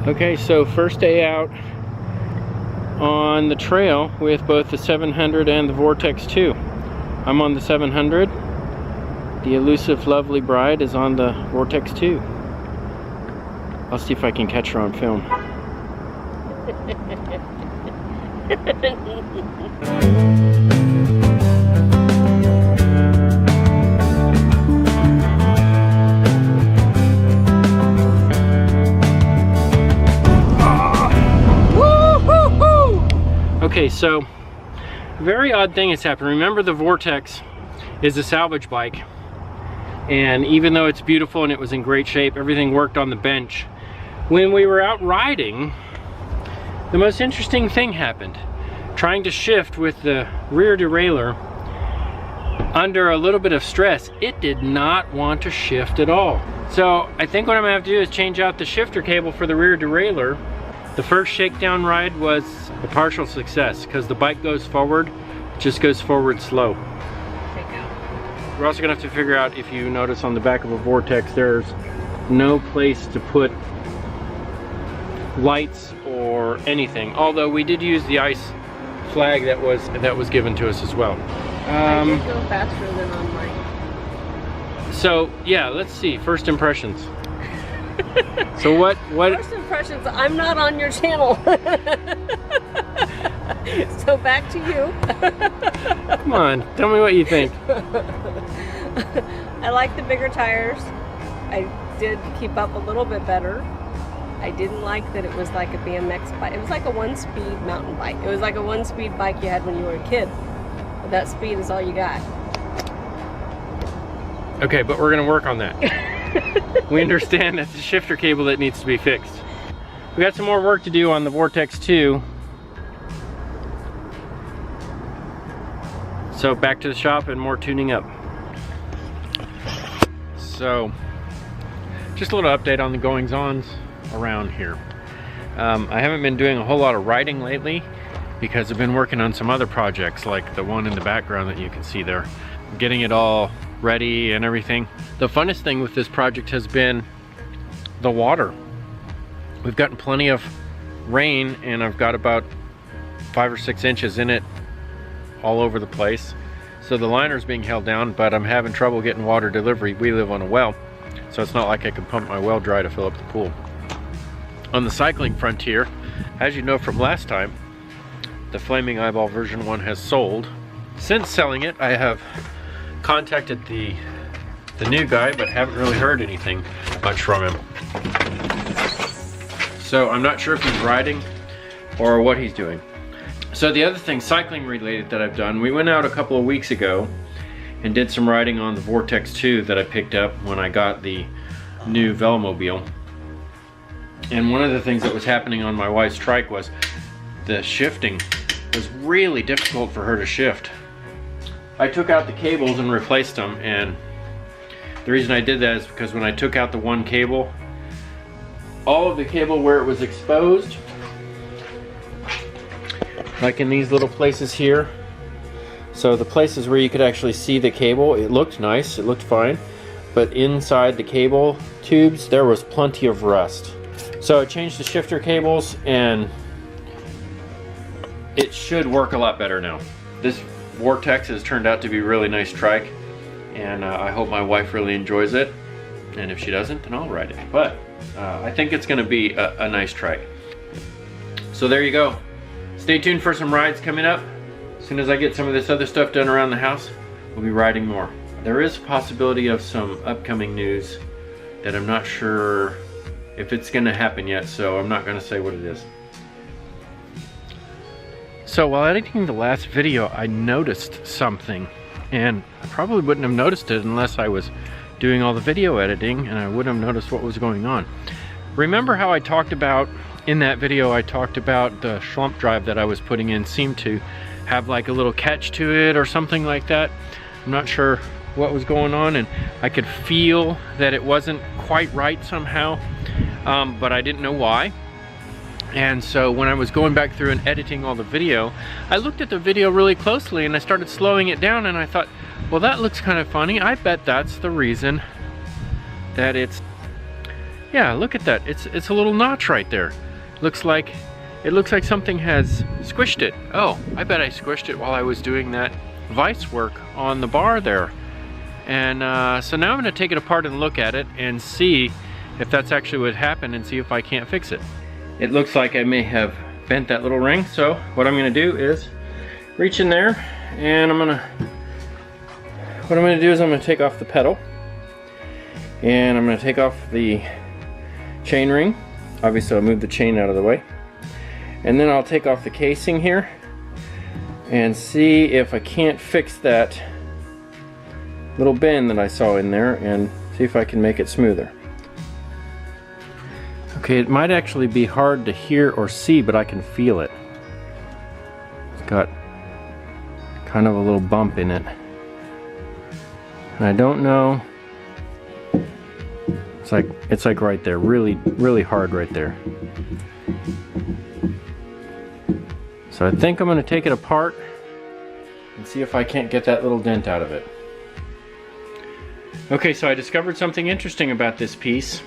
Okay, so first day out on the trail with both the 700 and the Vortex 2. I'm on the 700. The elusive lovely bride is on the Vortex 2. I'll see if I can catch her on film. Okay, so very odd thing has happened. Remember, the Vortex is a salvage bike, and even though it's beautiful and it was in great shape, everything worked on the bench. When we were out riding, the most interesting thing happened. Trying to shift with the rear derailleur under a little bit of stress, it did not want to shift at all. So I think what I'm gonna have to do is change out the shifter cable for the rear derailleur. The first shakedown ride was a partial success because the bike goes forward, it just goes forward slow. We're also gonna have to figure out, if you notice on the back of a Vortex, there's no place to put lights or anything. Although we did use the ice flag that was given to us as well. I did go faster than on mine. So yeah, let's see, first impressions. So what? First impressions, I'm not on your channel. So back to you. Come on, tell me what you think. I like the bigger tires. I did keep up a little bit better. I didn't like that it was like a BMX bike. It was like a one-speed mountain bike. It was like a one-speed bike you had when you were a kid. But that speed is all you got. Okay, but we're gonna work on that. We understand that's a shifter cable that needs to be fixed. We got some more work to do on the Vortex 2. So back to the shop and more tuning up. So, just a little update on the goings-ons around here. I haven't been doing a whole lot of riding lately because I've been working on some other projects, like the one in the background that you can see there. Getting it all ready and everything. The funnest thing with this project has been the water. We've gotten plenty of rain and I've got about 5 or 6 inches in it all over the place. So the liner's being held down, but I'm having trouble getting water delivery. We live on a well, so it's not like I can pump my well dry to fill up the pool. On the cycling frontier, as you know from last time, the Flaming Eyeball version 1 has sold. Since selling it, I have contacted the new guy, but haven't really heard anything much from him. So I'm not sure if he's riding or what he's doing. So the other thing, cycling related, that I've done, we went out a couple of weeks ago and did some riding on the Vortex 2 that I picked up when I got the new Velomobile. And one of the things that was happening on my wife's Trike was the shifting was really difficult for her to shift. I took out the cables and replaced them, and the reason I did that is because when I took out the one cable, all of the cable where it was exposed, like in these little places here, so the places where you could actually see the cable, it looked nice, it looked fine, but inside the cable tubes there was plenty of rust. So I changed the shifter cables and it should work a lot better now. This Vortex has turned out to be a really nice trike, and I hope my wife really enjoys it, and if she doesn't, then I'll ride it. But I think it's going to be a nice trike. So there you go. Stay tuned for some rides coming up. As soon as I get some of this other stuff done around the house, we'll be riding more. There is a possibility of some upcoming news that I'm not sure if it's going to happen yet, so I'm not going to say what it is. So while editing the last video, I noticed something, and I probably wouldn't have noticed it unless I was doing all the video editing, and I wouldn't have noticed what was going on. Remember how I talked about, in that video, I talked about the slump drive that I was putting in seemed to have like a little catch to it or something like that? I'm not sure what was going on, and I could feel that it wasn't quite right somehow, but I didn't know why. And so when I was going back through and editing all the video, I looked at the video really closely and I started slowing it down, and I thought, well, that looks kind of funny. I bet that's the reason that it's Yeah, look at that. It's a little notch right there. It looks like something has squished it. Oh, I bet I squished it while I was doing that vise work on the bar there. And so now I'm going to take it apart and look at it and see if that's actually what happened and see if I can't fix it. It looks like I may have bent that little ring, so what I'm going to do is reach in there and what I'm going to do is I'm going to take off the pedal and I'm going to take off the chain ring. Obviously I'll move the chain out of the way, and then I'll take off the casing here and see if I can't fix that little bend that I saw in there and see if I can make it smoother. Okay, it might actually be hard to hear or see, but I can feel it. It's got kind of a little bump in it, and I don't know. It's like right there, really hard right there. So I think I'm going to take it apart and see if I can't get that little dent out of it. Okay, so I discovered something interesting about this piece.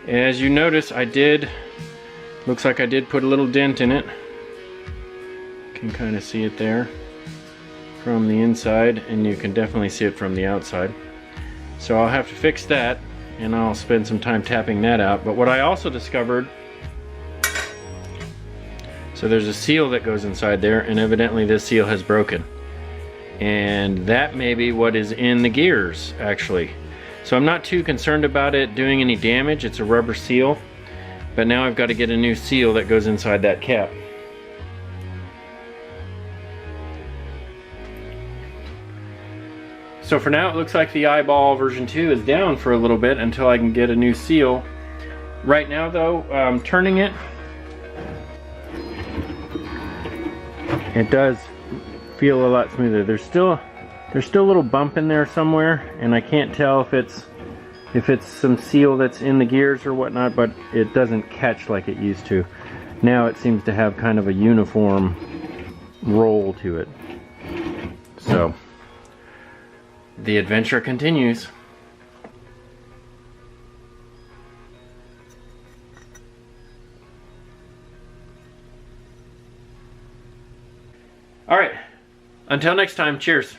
As you notice, looks like I did put a little dent in it. You can kind of see it there from the inside, and you can definitely see it from the outside. So I'll have to fix that, and I'll spend some time tapping that out. But what I also discovered, so there's a seal that goes inside there, and evidently this seal has broken. And that may be what is in the gears, actually. So I'm not too concerned about it doing any damage. It's a rubber seal, but now I've got to get a new seal that goes inside that cap. So for now it looks like the eyeball version 2 is down for a little bit until I can get a new seal. Right now though, turning it, it does feel a lot smoother. There's still a little bump in there somewhere, and I can't tell if it's some seal that's in the gears or whatnot, but it doesn't catch like it used to. Now it seems to have kind of a uniform roll to it. So the adventure continues. All right, until next time, cheers.